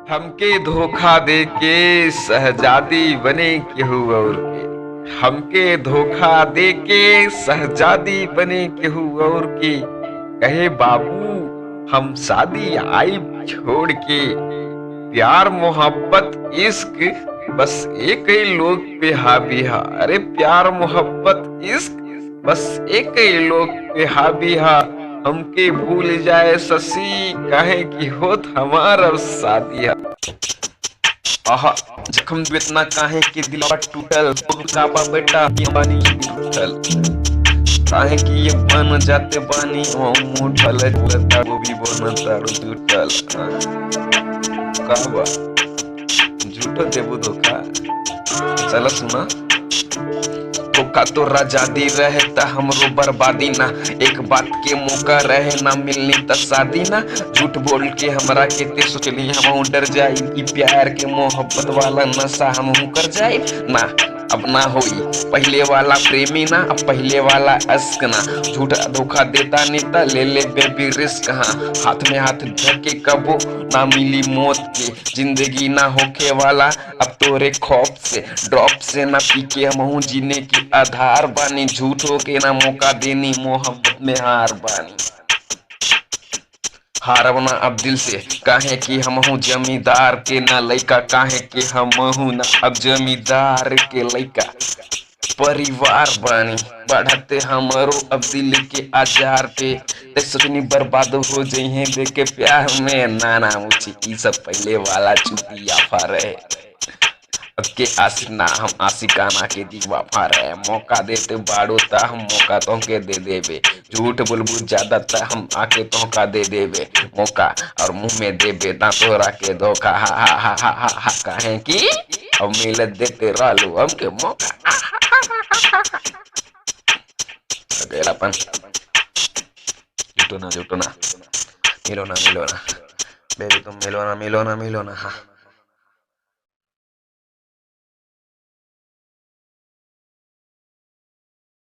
हमके धोखा दे के शहजादी बने केहू और के। हमके धोखा दे के शहजादी बने केहू और के। कहे बाबू हम शादी आइब छोड़ के। प्यार मोहब्बत इश्क बस एक ही लोग पे हावी हा। अरे प्यार मोहब्बत इश्क बस एक ही लोग पे हावी हा। हमके भूल जाए शशि कहे कि होत हमार अब शादी है। आहा जख्म इतना काहे कि दिलवा टूटल का बेटा बानी टूटल काहे कि ये बन जाते बानी ओ मुठल लता वो भी बन तारू टूटल का बा झूठो देबू धोखा। चल सुना धोखा तो राजादी रहे ता हमरो बर्बादी ना। एक बात के मौका रहे ना मिलनी त शादी ना। झूठ बोल के हमरा के ते सोचली हम डर जाई कि प्यार के मोहब्बत वाला नशा हम कर जाई ना। अब ना होई पहले वाला प्रेमी ना अब पहले वाला अश्क ना। झूठा धोखा देता नेता ले ले बेबी रिस्क। हाँ हाथ में हाथ धके कबो ना मिली मौत के। जिंदगी ना होके वाला अब तोरे खौफ से ड्रॉप से ना पी के हम जीने की आधार बानी। झूठो के ना मौका देनी मोहब्बत में हार बानी। हारब ना अब दिल से काहे कि हम हूँ जमींदार के ना लइका। काहे कि हम हूँ ना अब जमींदार के लइका। परिवार बानी बढ़ते हमरो अब दिल के आजार पे। ते सोचनी बर्बाद हो जइहे देख के प्यार में नाना मुझे ई सब पहले वाला चुतिया रहे। अब के आशिक ना हम आशिकाना के दीवाफा रहे। मौका देते बाड़ो ता हम मौका तो के दे देवे। झूठ बोलबू ज्यादा ता हम आके धोखा दे देवे मौका और मुंह में देवे ता तोरा के धोखा। हा हा हा हा हा हा कहे कि अब मिलत देते रहलू हमके मौका। अकेलापन जुटो ना मिलो ना बेबी तुम मिलो ना हाँ।